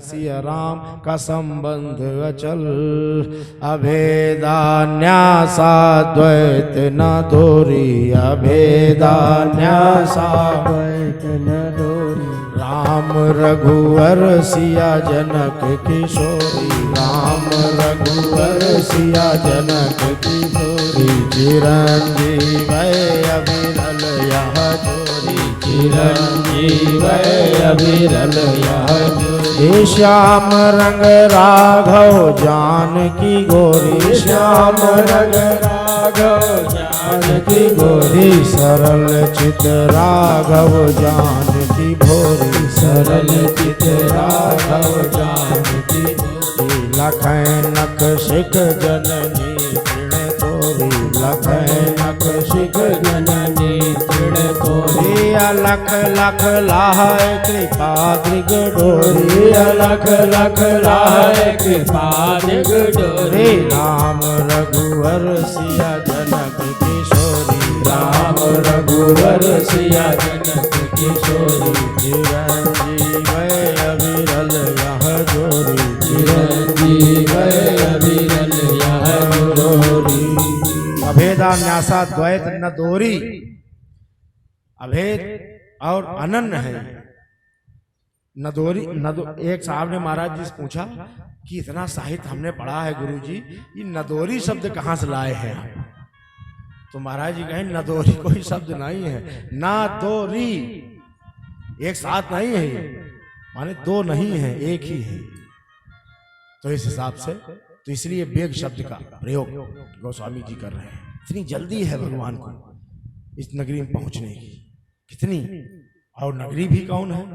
सिया राम का संबंध अचल। अभेदान्यासा द्वैत न दोरी, अभेदान्यासा द्वैत न दोरी। राम रघुवर सिया जनक किशोरी, राम रघुवर सिया जनक किशोरी। चिरंजीव अविरल यह जोरी, चिरंजीव अविरल यह जोरी। श्याम रंग राघव जानकी गोरी, श्याम रंग राघव जानकी गोरी। सरल चित राघव जानकी भोरी, सरल चित राघव जानकी भोरी। लखन नख शिख जननी तृण तोरी, लखन नख शिख जननी तृण तोरी। अलख लख लाय कृपा दृग डोरी, अलख लख लाय कृपा दृग डोरी। राम रघुवर सिया जनक किशोरी, राम रघुवर सिया जनक किशोरी। चिरंजीव अविरल यह जोरी, चिरंजीव अविरल यह जोरी। अभेदान्यासा द्वैत न दोरी, अभेद और अनन्य है। नदोरी एक साहब ने महाराज जी से पूछा कि इतना साहित्य हमने पढ़ा है गुरुजी, ये नदोरी शब्द कहाँ से लाए हैं आप? तो महाराज जी कहें नदोरी कोई शब्द नहीं है, नादोरी एक साथ नहीं है, माने दो नहीं है, एक ही है। तो इस हिसाब से तो इसलिए वेग शब्द का प्रयोग गोस्वामी जी कर रहे हैं। इतनी जल्दी है भगवान को इस नगरी में पहुंचने की, कितनी। और नगरी भी कौन है?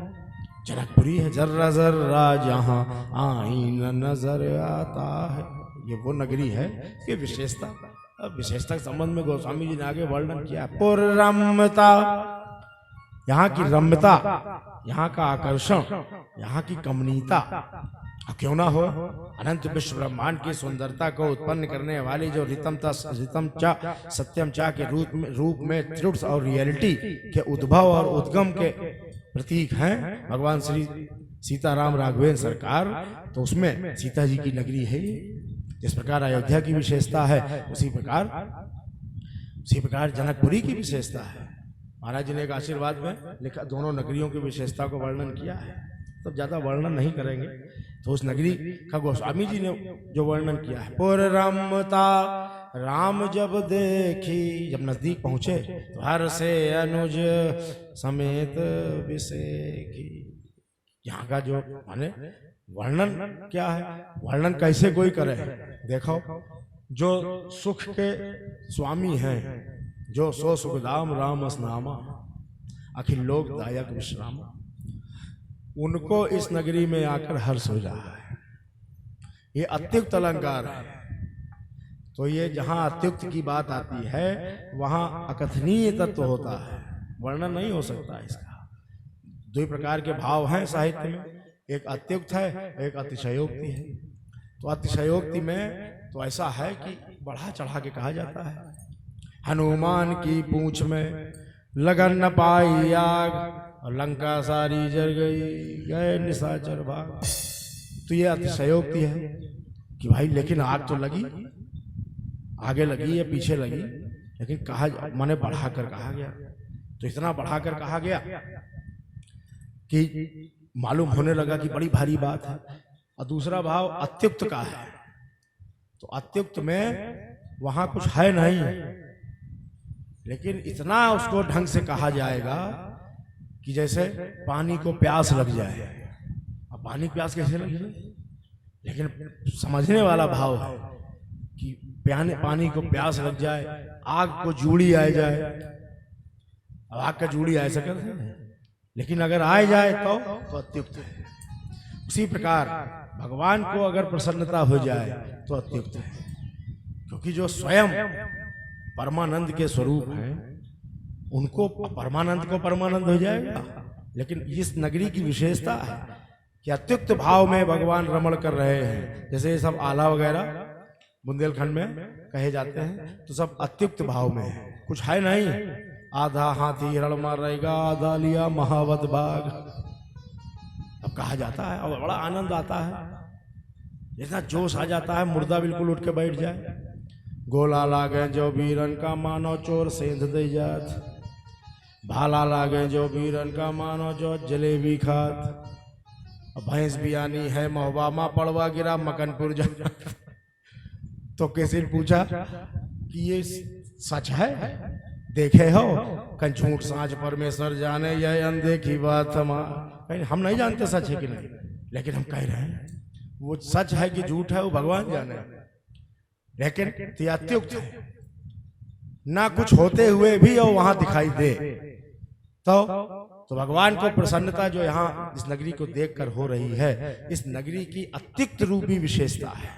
जनकपुरी है। जर्रा जर्रा जहां आईना नजर आता है, ये वो नगरी है। इसकी विशेषता, अब विशेषता के संबंध में गोस्वामी जी ने आगे वर्णन किया। पुरम्यता, यहाँ की रम्यता, यहाँ का आकर्षण, यहाँ की कमनीयता क्यों ना हो। अनंत विश्व ब्रह्मांड की सुंदरता को उत्पन्न करने वाली जो रितम चा सत्यम चा के रूप में त्रुट्स और रियलिटी के उद्भव और उद्गम के प्रतीक हैं भगवान श्री सीताराम राघवेंद्र सरकार। तो उसमें सीता जी की नगरी है। जिस प्रकार अयोध्या की विशेषता है, उसी प्रकार जनकपुरी की विशेषता है। महाराज जी ने एक आशीर्वाद में लिखा, दोनों नगरियों की विशेषता को वर्णन किया है। तो ज्यादा वर्णन नहीं करेंगे। तो उस नगरी का गोस्वामी जी ने जो वर्णन किया है, पुरम्यता राम जब देखी, जब नजदीक पहुंचे तो हर से अनुज समेत विसेखी। यहाँ का जो माने वर्णन क्या है, वर्णन कैसे कोई करे। देखो, जो सुख के स्वामी हैं, जो सो सुखदाम राम स्नामा अखिल लोक दायक विश्राम, उनको इस नगरी में आकर हर्ष हो रहा है। ये अत्युक्त अलंकार है। तो ये जहां अत्युक्त की बात आती है, वहां अकथनीय तत्व होता है, वर्णन नहीं हो सकता इसका। दो प्रकार के भाव हैं साहित्य में, एक अत्युक्त है, एक अतिशयोक्ति है। तो अतिशयोक्ति में तो ऐसा है कि बढ़ा चढ़ा के कहा जाता है। हनुमान की पूंछ में लगन न पाई आग, और लंका सारी जल गई, गए निशाचर भाग। तो ये अतिशयोक्ति है कि भाई लेकिन आग तो लगी, आगे लगी या पीछे लगी, लेकिन कहा माने बढ़ाकर कहा गया। तो इतना बढ़ाकर कहा गया कि मालूम होने लगा कि बड़ी भारी बात है। और दूसरा भाव अत्युक्त का है। तो अत्युक्त में वहां कुछ है नहीं, लेकिन इतना उसको ढंग से कहा जाएगा कि जैसे पानी को प्यास लग जाए। अब पानी प्यास कैसे लगे, लेकिन समझने वाला भाव है कि पानी को प्यास लग जाए, आग को जूड़ी आ जाए। अब आग का जूड़ी आ सकता है, लेकिन अगर आ जाए तो अत्युक्त है। उसी प्रकार भगवान को अगर प्रसन्नता हो जाए तो अत्युक्त है, क्योंकि जो स्वयं परमानंद के स्वरूप हैं, उनको परमानंद को परमानंद हो जाएगा। लेकिन इस नगरी की विशेषता है कि अत्युक्त भाव में भगवान रमण कर रहे हैं। जैसे ये सब आला वगैरह बुंदेलखंड में कहे जाते हैं, तो सब अत्युक्त भाव में है, कुछ है नहीं। आधा हाथी हिरण मार रहेगा, आधा लिया महावत बाघ। अब कहा जाता है और बड़ा आनंद आता है, इतना जोश आ जाता है, मुर्दा बिल्कुल उठ के बैठ जाए। गोला लागे जो वीरन का मानो चोर सेंध दे जात, भाला लागे जो वीरन का मानो जो जलेबी खात, भैंस बियानी है महुबा माँ पड़वा गिरा मकनपुर जा। तो किसी ने पूछा कि ये सच है, देखे हो? कल झूठ सांझ परमेश्वर जाने, यह अनदेखी बात हम नहीं जानते सच है कि नहीं, लेकिन हम कह रहे हैं वो सच है कि झूठ है वो भगवान जाने, लेकिन अत्युक्त है ना कुछ होते हुए भी और वहां दिखाई दे तो भगवान को प्रसन्नता जो यहाँ इस नगरी को देखकर हो रही है, इस नगरी की अत्युक्त रूपी विशेषता है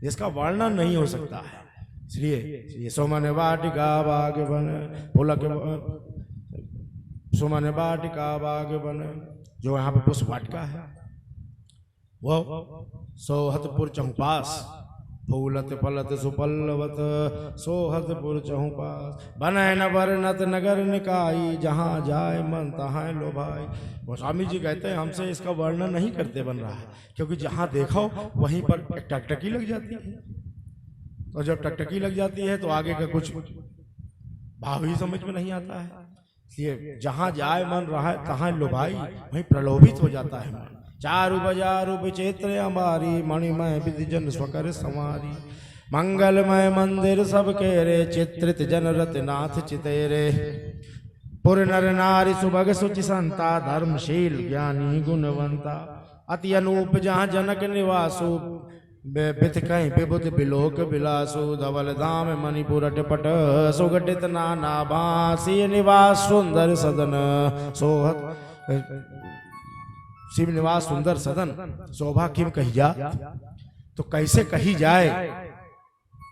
जिसका वर्णन नहीं हो सकता है। इसलिए सोमन वाटिका बाग बन पुलक, सुमन वाटिका बाग बन, जो यहाँ पे पुष्प वाटिका है वो सोहतपुर चहुपास, फूलत फलत सुपल्लवत सोहतपुर चहुपास, बनय न वर्णत नगर निकाई, जहाँ जाए मन तहाँ लो भाई। गोस्वामी जी कहते हैं हमसे इसका वर्णन नहीं करते बन रहा है, क्योंकि जहाँ देखो वहीं पर एक टकटकी लग जाती है, और जब टकटकी लग जाती है तो आगे का कुछ भाव ही समझ में नहीं आता है। इसलिए जहाँ जाए मन रहा है तहाँ लो भाई, वहीं प्रलोभित हो जाता है मन। चारु बजारु विचित्र हमारी, मणिमय विधि जन स्वकर समारी, मंगलमय मंदिर सबके रे, चित्रित जन रतनाथ चितेरे, पुर नर नारी सुभग सुचि संता, धर्मशील ज्ञानी गुणवंता, अति अनूप जहाँ जनक निवासु, बिथ कहीं विबुध बिलोक बिलासु, धवल धाम मणिपुर अटपट, सुगठित नाना भासी, निवास सुंदर सदन सोहत, शिव निवास सुंदर सदन, शोभा किम कही जा, तो कैसे कही जाए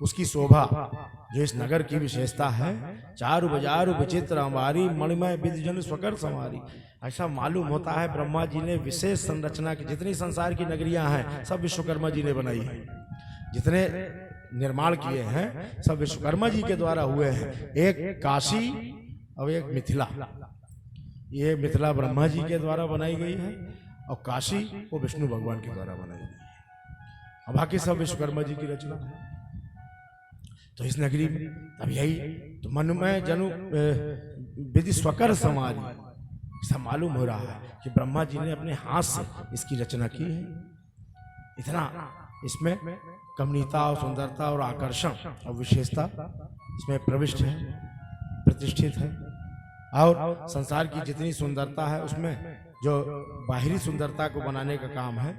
उसकी शोभा जो इस नगर की विशेषता है। चारु बजारु विचित्र हमारी, मणिमय विधि जन स्वकर समारी। ऐसा मालूम होता है ब्रह्मा जी ने विशेष संरचना की, जितनी संसार की नगरियां हैं सब विश्वकर्मा जी ने बनाई है, जितने निर्माण किए हैं सब विश्वकर्मा जी के द्वारा हुए हैं। एक काशी और एक मिथिला, ये मिथिला ब्रह्मा जी के द्वारा बनाई गई है और काशी वो विष्णु भगवान के द्वारा बनाई गई है, और बाकी सब विश्वकर्मा जी की रचना है। तो इस नगरी में अब यही तो मन में जनु विधि स्वकर समारी, ऐसा मालूम हो रहा है कि ब्रह्मा जी ने अपने हाथ से इसकी रचना की है। इतना इसमें कमनीयता और सुंदरता और आकर्षण और विशेषता इसमें प्रविष्ट है, प्रतिष्ठित है। और संसार की जितनी सुंदरता है उसमें जो बाहरी सुंदरता को बनाने का काम है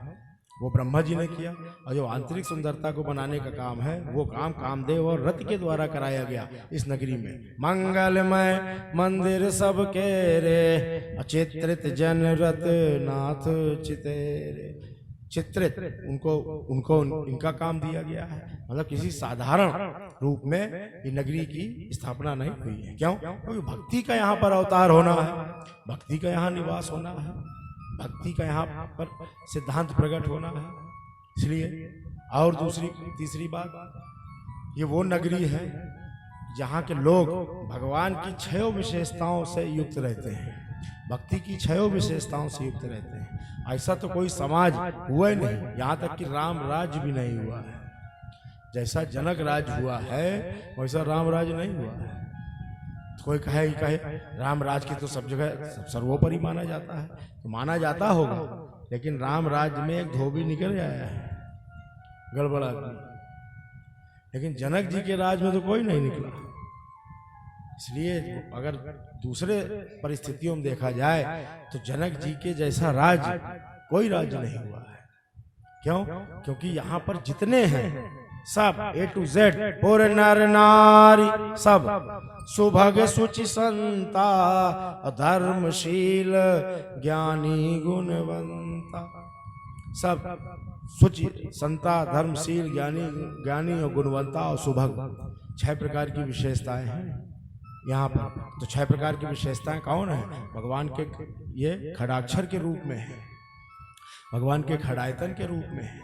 वो ब्रह्मा जी ने किया, और जो आंतरिक सुंदरता को बनाने का काम है वो काम कामदेव और रति के द्वारा कराया गया इस नगरी में। मंगलमय मंदिर सबके रे, चित्रित जन रत नाथ चितेरे, चित्रित उनको इनका काम दिया गया है। मतलब किसी साधारण रूप में ये नगरी की स्थापना नहीं हुई है। क्यों? क्योंकि भक्ति का यहाँ पर अवतार होना है, भक्ति का यहाँ निवास होना है, भक्ति का यहाँ पर सिद्धांत प्रकट होना है। इसलिए और तीसरी बात, ये वो नगरी है जहाँ के लोग भगवान की 6 विशेषताओं से युक्त रहते हैं, भक्ति की 6 विशेषताओं से युक्त रहते हैं। ऐसा तो कोई समाज हुआ ही नहीं, यहाँ तक कि राम राज्य भी नहीं हुआ है। जैसा जनक राज हुआ है वैसा राम राज नहीं हुआ है। तो कोई कहे राम राज की तो सब जगह सर्वोपरि माना जाता है, तो माना जाता होगा, लेकिन राम राज में एक धोबी निकल आया है गड़बड़ा, लेकिन जनक जी के राज में तो कोई नहीं निकला। इसलिए अगर दूसरे परिस्थितियों में देखा जाए तो जनक जी के जैसा राज कोई राज्य नहीं हुआ है। क्यों? क्योंकि यहाँ पर जितने हैं सब A to Z, पुर नर नारी सब, सुभग सुचि संता, धर्मशील ज्ञानी गुणवंता, सब सुचि संता, धर्मशील ज्ञानी और गुणवंता और सुभग, 6 प्रकार की विशेषताएं हैं यहाँ पर। तो 6 प्रकार की विशेषताएं कौन है? भगवान के ये खड़ाक्षर के रूप में है, भगवान के खड़ायतन के रूप में है,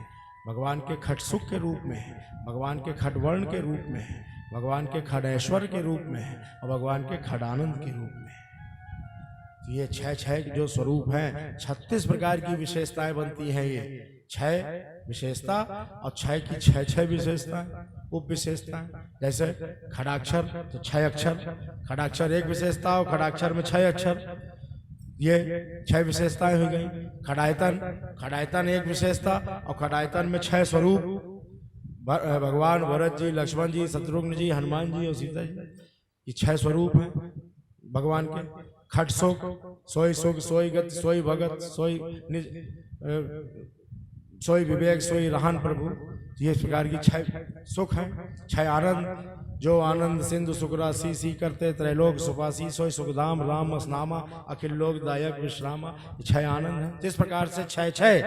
भगवान के खट सुख के रूप में है, भगवान के खटवर्ण के रूप में है, भगवान के खड़ेश्वर के रूप में है, और भगवान के खड़ानंद के रूप में है। तो ये छह जो स्वरूप हैं 36 प्रकार की विशेषताएं बनती हैं। ये 6 विशेषता और 6 की 6 विशेषताएं, उप विशेषताएं। जैसे खड़ाक्षर तो 6 अक्षर, खड़ाक्षर एक विशेषता और खड़ाक्षर में 6 अक्षर, ये 6 विशेषताएं हो गई। खड़ायतन, खड़ायतन एक विशेषता और खड़ायतन में 6 स्वरूप, भगवान भरत जी, लक्ष्मण जी, शत्रुघ्न जी, हनुमान जी और सीता जी, ये 6 स्वरूप हैं भगवान के। खट सुख, सोई सुख, सोई गति, सोई भगत, सोई विवेक, सोई रहन प्रभु, ये इस प्रकार की 6 सुख हैं। 6 आनंद, जो आनंद सिंधु सुखरासी सी करते त्रैलोक सुपासी, सोई सुखधाम राम स्नामा अखिल लोक दायक विश्रामा, ये 6 आनंद हैं। जिस प्रकार से 6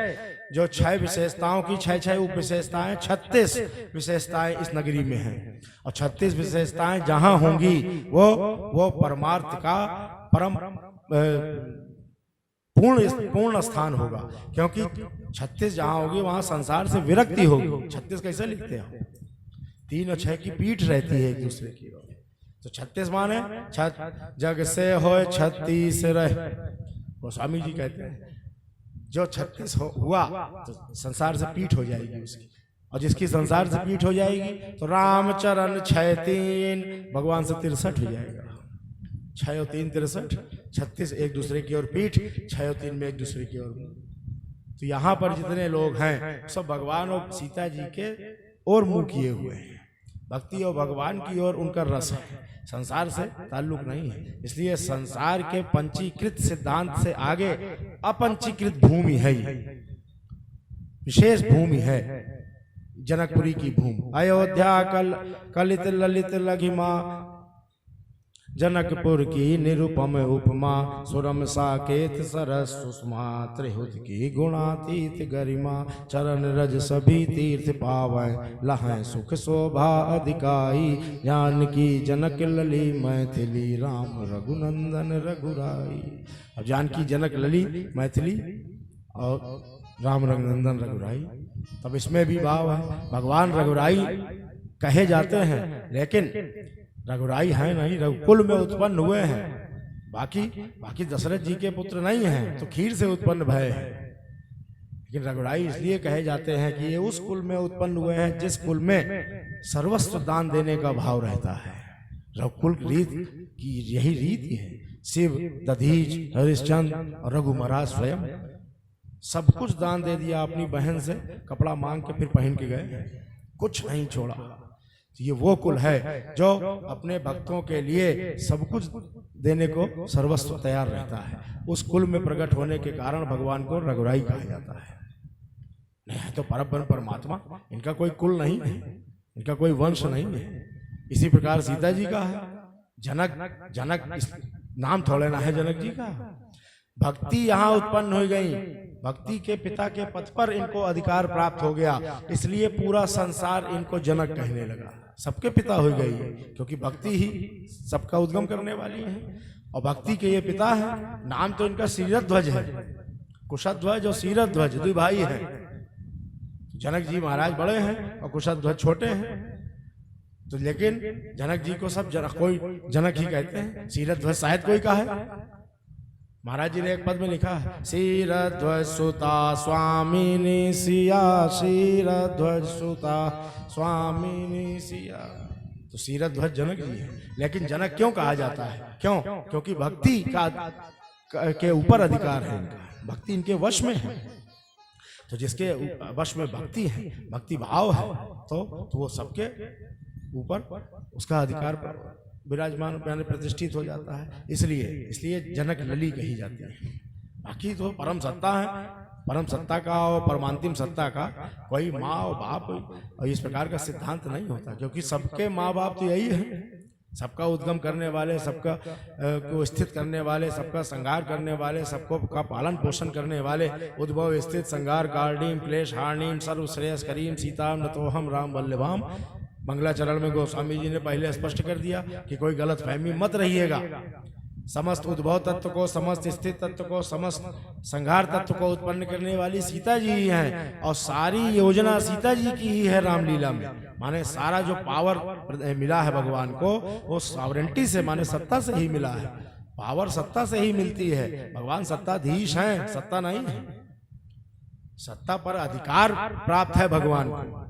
जो 6 विशेषताओं की 6 उप विशेषताएं, 36 विशेषताएं इस नगरी में हैं। और 36 विशेषताएं जहां होंगी वो परमार्थ का परम पूर्ण स्थान होगा। क्योंकि 36 जहां होगी वहां संसार से विरक्ति होगी। 36 कैसे लिखते हैं? 3 और 6 की पीठ रहती है एक दूसरे की ओर। तो 36 माने जग से हो 36 रह, गोस्वामी जी कहते हैं जो 36 हुआ तो संसार से पीठ हो जाएगी उसकी। और जिसकी संसार से पीठ हो जाएगी तो रामचरण 6-3 भगवान से 63 हो जाएगा। 6 और 3 63, 36 एक दूसरे की ओर पीठ, 6 और 3 में एक दूसरे की ओर। तो यहाँ पर जितने लोग हैं सब भगवान और सीता जी के ओर मुंह किए हुए हैं। भक्ति और भगवान की ओर उनका रस है, संसार से ताल्लुक नहीं है। इसलिए संसार के पंचीकृत सिद्धांत से आगे अपंचीकृत भूमि है, विशेष भूमि है जनकपुरी की भूमि। अयोध्या कलित ललित लघिमा, जनकपुर की निरुपम उपमा, सुरम साकेत सरस सुषमा, त्रिहुत की गुणातीत गरिमा, चरण रज सभी तीर्थ पावै, लहै सुख शोभा अधिकाई, जानकी जनक लली मैथिली, राम रघुनंदन रघुराई। अब जानकी जनक लली मैथिली और राम रघुनंदन रघुराई, तब इसमें भी भाव है। भगवान रघुराई कहे जाते हैं लेकिन रघुराई है नहीं, रघुकुल में उत्पन्न हुए हैं। बाकी दशरथ जी के पुत्र नहीं हैं, तो खीर से उत्पन्न भय है। लेकिन रघुराई इसलिए कहे जाते हैं कि ये उस कुल में उत्पन्न हुए हैं जिस कुल में सर्वस्व दान देने का भाव रहता है। रघुकुल रीत की यही रीति है। शिव, दधीच, हरिश्चंद्र और रघु महाराज स्वयं सब कुछ दान दे दिया अपनी बहन से, कपड़ा मांग के फिर पहन के गए, कुछ नहीं छोड़ा। ये वो कुल है जो अपने भक्तों के लिए सब कुछ देने को सर्वस्व तैयार रहता है। उस कुल में प्रकट होने के कारण भगवान को रघुराई कहा जाता है। नहीं तो परब्रह्म परमात्मा, इनका कोई कुल नहीं है, इनका कोई वंश नहीं है। इसी प्रकार सीता जी का है। जनक नाम थोड़े ना है जनक जी का। भक्ति यहाँ उत्पन्न हो गई, भक्ति के पिता के पद पर इनको अधिकार प्राप्त हो गया, इसलिए पूरा संसार इनको जनक कहने लगा। सबके पिता हो गई है क्योंकि भक्ति ही सबका उद्गम करने वाली है और भक्ति के ये पिता है। नाम तो इनका शीरध्वज है, कुशध्वज और शीरध्वज, दो भाई हैं। जनक जी महाराज बड़े हैं और कुशध्वज छोटे हैं। तो लेकिन जनक जी को सब कोई जनक ही कहते हैं, शीरध्वज शायद कोई का है। महाराज जी ने एक पद में लिखा है, शीरध्वज सुता स्वामिनी सिया, शीरध्वज सुता स्वामिनी सिया। तो शीरध्वज जनक जी है। लेकिन जनक क्यों कहा जाता है? क्यों? क्योंकि भक्ति के ऊपर अधिकार है इनका, भक्ति इनके वश में है। तो जिसके वश में भक्ति है, भक्ति भाव है, तो वो सबके ऊपर उसका अधिकार विराजमान यानी प्रतिष्ठित हो जाता है। इसलिए जनक लली कही जाती है। बाकी तो परम सत्ता है, परम सत्ता का और परमांतिम सत्ता का कोई माँ और बाप और इस प्रकार का सिद्धांत नहीं होता, क्योंकि सबके माँ बाप तो यही है। सबका उद्गम करने वाले, सबका को स्थित करने वाले, सबका संहार करने वाले, सबको का पालन पोषण करने वाले, उद्भव स्थित संहार कारणीम क्लेश हारणीम सर्वश्रेयस करीम सीताम नतोहम राम वल्लभाम। मंगलाचरण में गोस्वामी जी ने पहले स्पष्ट कर दिया कि कोई गलत फहमी मत रहिएगा। समस्त उद्भव तत्व को, समस्त स्थित तत्व को, समस्त संहार तत्व को उत्पन्न करने वाली सीता जी ही हैं और सारी योजना सीता जी की ही है रामलीला में। माने सारा जो पावर मिला है भगवान को वो सॉवरेंटी से, माने सत्ता से ही मिला है। पावर सत्ता से ही मिलती है। भगवान सत्ताधीश हैं, सत्ता नहीं है। सत्ता पर अधिकार प्राप्त है भगवान को,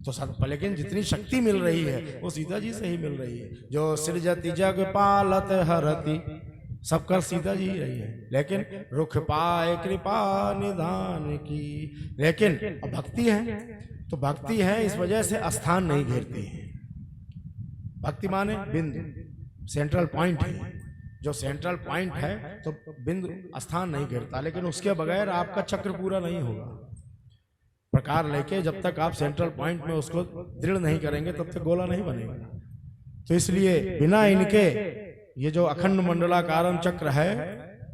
तो लेकिन जितनी शक्ति मिल रही है वो सीता जी से ही मिल रही है। जो सृजति जग पालत हरति, सब कर सीता जी ही रही है। लेकिन रुख पाए कृपा निधान की, लेकिन भक्ति है तो भक्ति है इस वजह से स्थान नहीं घेरती है। भक्ति माने बिंदु, सेंट्रल पॉइंट है। जो सेंट्रल पॉइंट है तो बिंदु स्थान नहीं घेरता, लेकिन उसके बगैर आपका चक्र पूरा नहीं होगा। प्रकार लेके जब तक आप सेंट्रल पॉइंट में उसको दृढ़ नहीं करेंगे तब तक गोला नहीं बनेगा। तो इसलिए बिना इनके ये जो अखंड मंडलाकारम चक्र है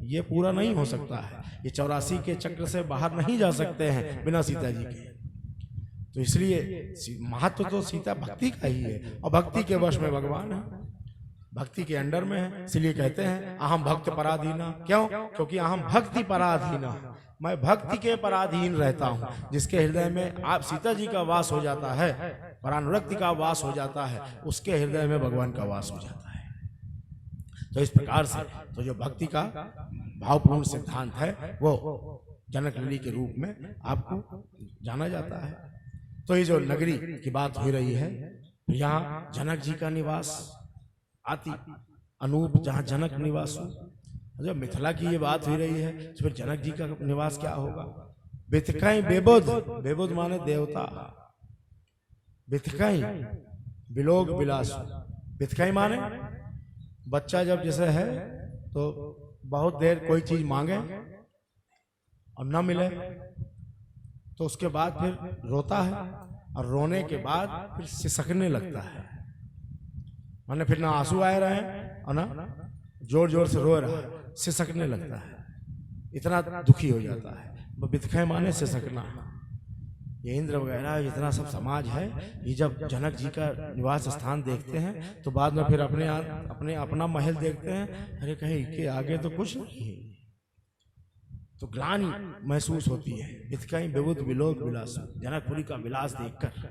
ये पूरा नहीं हो सकता है। ये 84 के चक्र से बाहर नहीं जा सकते हैं बिना सीता जी के। तो इसलिए महत्व तो सीता भक्ति का ही है, और भक्ति के वश में भगवान है, भक्ति के अंडर में है। इसलिए कहते हैं अहम भक्त पराधीना। क्यों? क्योंकि अहम भक्ति पराधीना, मैं भक्ति के पराधीन रहता हूँ। जिसके हृदय में आप सीता जी का वास हो जाता है, परानुरक्ति का वास हो जाता है, उसके हृदय में भगवान का वास हो जाता है। तो इस प्रकार से तो जो भक्ति का भावपूर्ण सिद्धांत है वो जनक नगरी के रूप में आपको जाना जाता है। तो ये जो नगरी की बात हो रही है, यहाँ जनक जी का निवास आती अनूप, जहाँ जनक निवास हो। जब मिथिला की ये बात हो रही है तो फिर जनक जी का निवास क्या होगा? बिथकाई बेबुध, बेबुध माने देवता, बिथकाई बिलोक बिलास। बिथकाई माने बच्चा जब जैसे है तो बहुत देर कोई चीज मांगे और न मिले तो उसके बाद फिर रोता है, और रोने के बाद फिर सिसकने लगता है। माने फिर ना आंसू आए रहे और ना जोर जोर से रो रहा है, सिसकने लगता है, इतना दुखी हो जाता है। बिथकाई माने सिसकना। ये इंद्र वगैरह जितना सब समाज है, ये जब जनक जी का निवास स्थान देखते हैं तो बाद में फिर अपना महल देखते हैं, अरे कहीं के आगे तो कुछ नहीं है, तो ग्लानि महसूस होती है। बिथकाई बेबुध बिलोक विलास। जनकपुरी का विलास देखकर,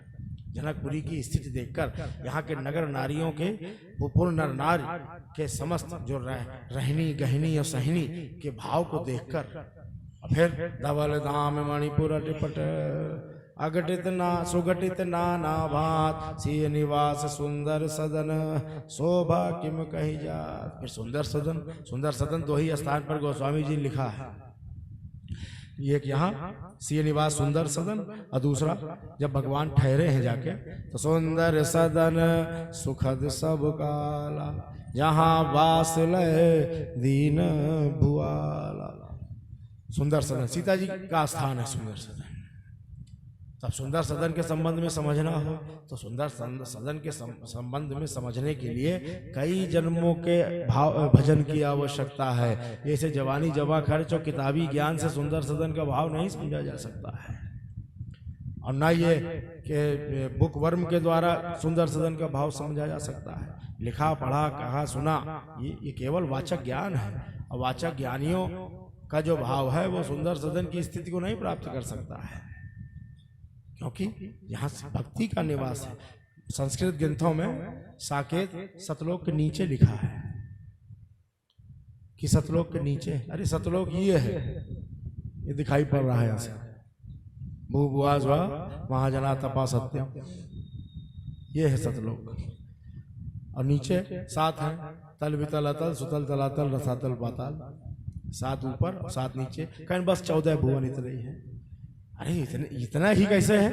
जनकपुरी की स्थिति देखकर, यहाँ के नगर नारियों के पूर्ण नर नारी के समस्त जो रहनी गहनी और सहनी के भाव को देखकर, फिर धवल धाम मणिपुर अटिपट अघटित ना सुघटित नाना भात सिय निवास सुंदर सदन शोभा किम कही जात। फिर सुंदर सदन, सुंदर सदन दो ही स्थान पर गोस्वामी जी लिखा है। एक यहाँ सिय निवास सुंदर सदन, और दूसरा जब भगवान ठहरे हैं जाके तो सुंदर सदन सुखद सब काला जहाँ वास लय दीन भुआला। सुंदर सदन सीता जी का स्थान है सुंदर सदन। तब सुंदर सदन के संबंध में समझना हो तो सुंदर सदन के संबंध में समझने के लिए कई जन्मों के भाव भजन की आवश्यकता है। जैसे जवानी जवा खर्च और किताबी ज्ञान से सुंदर सदन का भाव नहीं समझा जा सकता है, और न ये कि बुक वर्म के द्वारा सुंदर सदन का भाव समझा जा सकता है। लिखा पढ़ा कहा सुना ये केवल वाचक ज्ञान है, और वाचक ज्ञानियों का जो भाव है वो सुंदर सदन की स्थिति को नहीं प्राप्त कर सकता है, क्योंकि यहाँ भक्ति का निवास है। संस्कृत ग्रंथों में साकेत सतलोक के नीचे लिखा है कि सतलोक के नीचे, अरे सतलोक ये है, ये दिखाई पड़ रहा है यहाँ से, भूभुआज्वा महाजना तपा सत्यम, ये है सतलोक। और नीचे सात है, तल वितल अतल सुतल तलातल रसातल पाताल, सात ऊपर और सात नीचे, कहीं बस 14 भुवन इतने ही है। अरे इतना ही कैसे है?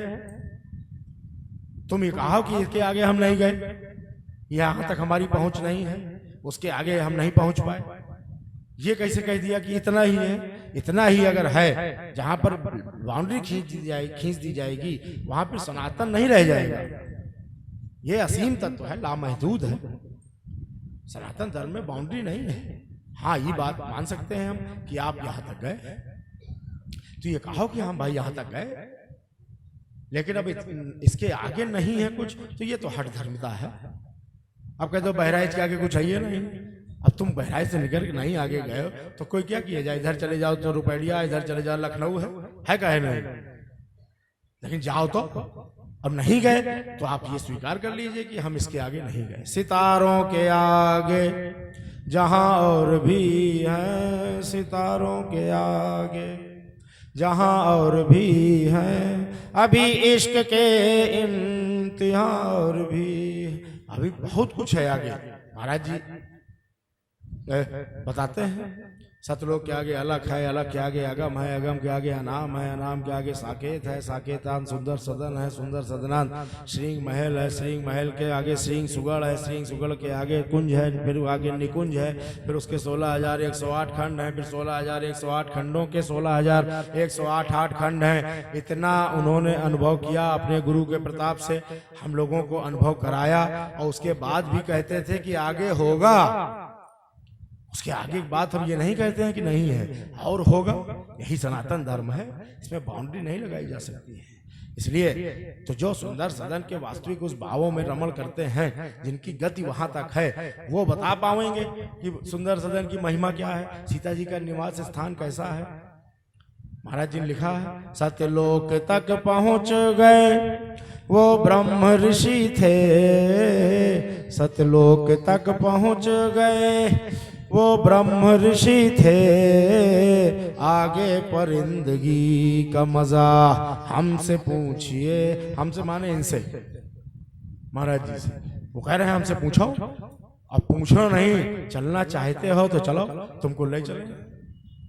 तुम ये कहो कि इसके आगे हम नहीं गए, यहाँ तक हमारी पहुंच नहीं है, उसके आगे हम नहीं पहुंच पाए, ये कैसे कह दिया कि इतना ही है? इतना ही अगर है, जहां पर बाउंड्री खींच दी जाएगी वहां पर सनातन नहीं रह जाएगा। ये असीम तत्व है, लामहदूद है। सनातन धर्म में बाउंड्री नहीं है। हाँ, ये बात मान सकते हैं हम कि आप यहां तक गए, तो ये कहो कि हम भाई यहां तक गए, लेकिन अब इसके आगे नहीं है कुछ, तो ये तो हठ धर्मिता है। अब कहते हो बहराइच के आगे कुछ है ही नहीं। अब तुम बहराइच से निकल के नहीं आगे गए हो तो कोई क्या किया जाए? इधर चले जाओ तो रुपैया, इधर चले जाओ लखनऊ है कहे नहीं, लेकिन जाओ तो। अब नहीं गए तो आप ये स्वीकार कर लीजिए कि हम इसके आगे नहीं गए। सितारों के आगे जहाँ और भी हैं सितारों के आगे, जहाँ और भी हैं अभी इश्क के इम्तिहान, और भी अभी बहुत कुछ है आगे। महाराज जी बताते हैं सतलोक के आगे अलग है, अलग के आगे अगम है, अगम के आगे अनाम है, अनाम के आगे साकेत है, साकेतान सुंदर सदन है, सुंदर सदनान श्रृंग महल है, श्रृंग महल के आगे श्रृंग सुगढ़ है, श्रृंग सुगढ़ के आगे कुंज है, फिर आगे निकुंज है, फिर उसके 16,108 खंड हैं, फिर 16,108 खंडों के 16,108 खंड हैं। इतना उन्होंने अनुभव किया अपने गुरु के प्रताप से, हम लोगों को अनुभव कराया, और उसके बाद भी कहते थे कि आगे होगा। उसके आगे की बात हम ये नहीं कहते हैं कि नहीं है, और होगा। यही सनातन धर्म है, इसमें बाउंड्री नहीं लगाई जा सकती है। इसलिए तो जो सुंदर सदन के वास्तविक उस भावों में रमण करते हैं, जिनकी गति वहां तक है, वो बता पाएंगे कि सुंदर सदन की महिमा क्या है, सीता जी का निवास स्थान कैसा है। महाराज जी ने लिखा है, सत्यलोक तक पहुंच गए वो ब्रह्म ऋषि थे, सत्यलोक तक पहुंच गए वो ब्रह्म ऋषि थे, आगे परिंदगी का मजा हमसे पूछिए। हमसे माने इनसे, महाराज जी से। वो कह रहे हैं हमसे पूछो, अब पूछो नहीं, चलना चाहते हो तो चलो, तुमको ले चलेंगे।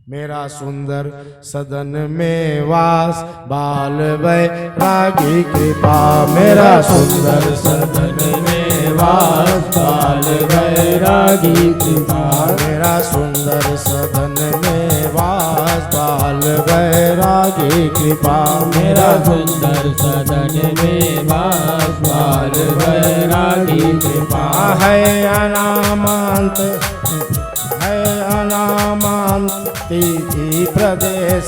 मेरा सुंदर सदन में वास बाल वैरागी कृपा, मेरा सुंदर सदन में वास बाल वैरागी कृपा, मेरा सुंदर सदन में वास बाल वैरागी कृपा, मेरा सुंदर सदन में वास बाल वैरागी कृपा। है अनामंत है अनामंत तीर्थी प्रदेश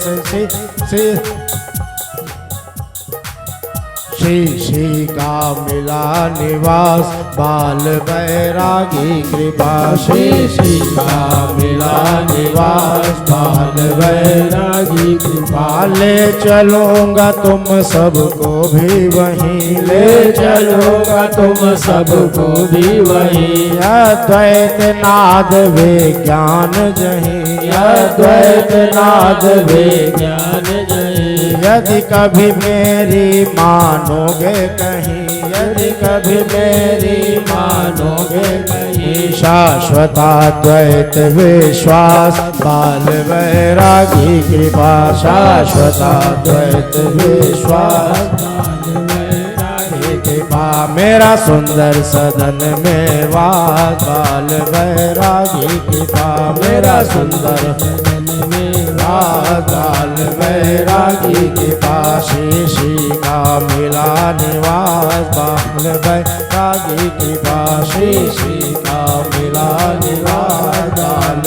श्री का मिला निवास बाल वैरागी कृपा, श्री का मिला निवास बाल वैरागी कृपा। ले चलूंगा तुम सबको भी वहीं, ले चलूंगा तुम सबको भी वहीं, अद्वैत नाद विज्ञान जहीं, अद्वैत नाद विज्ञान जहीं। यदि कभी मेरी मानोगे कहीं, यदि कभी मेरी मानोगे कहीं, शाश्वताद्वैत विश्वास बाल वैरागी कृपा, शाश्वताद्वैत विश्वास बाल वैरागी कृपा। मेरा सुंदर सदन में वास बाल वैरागी कृपा, मेरा सुंदर सदन में वास बाल वैरागी कृपा। श्री का मिला निवास बाल वैरागी कृपा, श्री का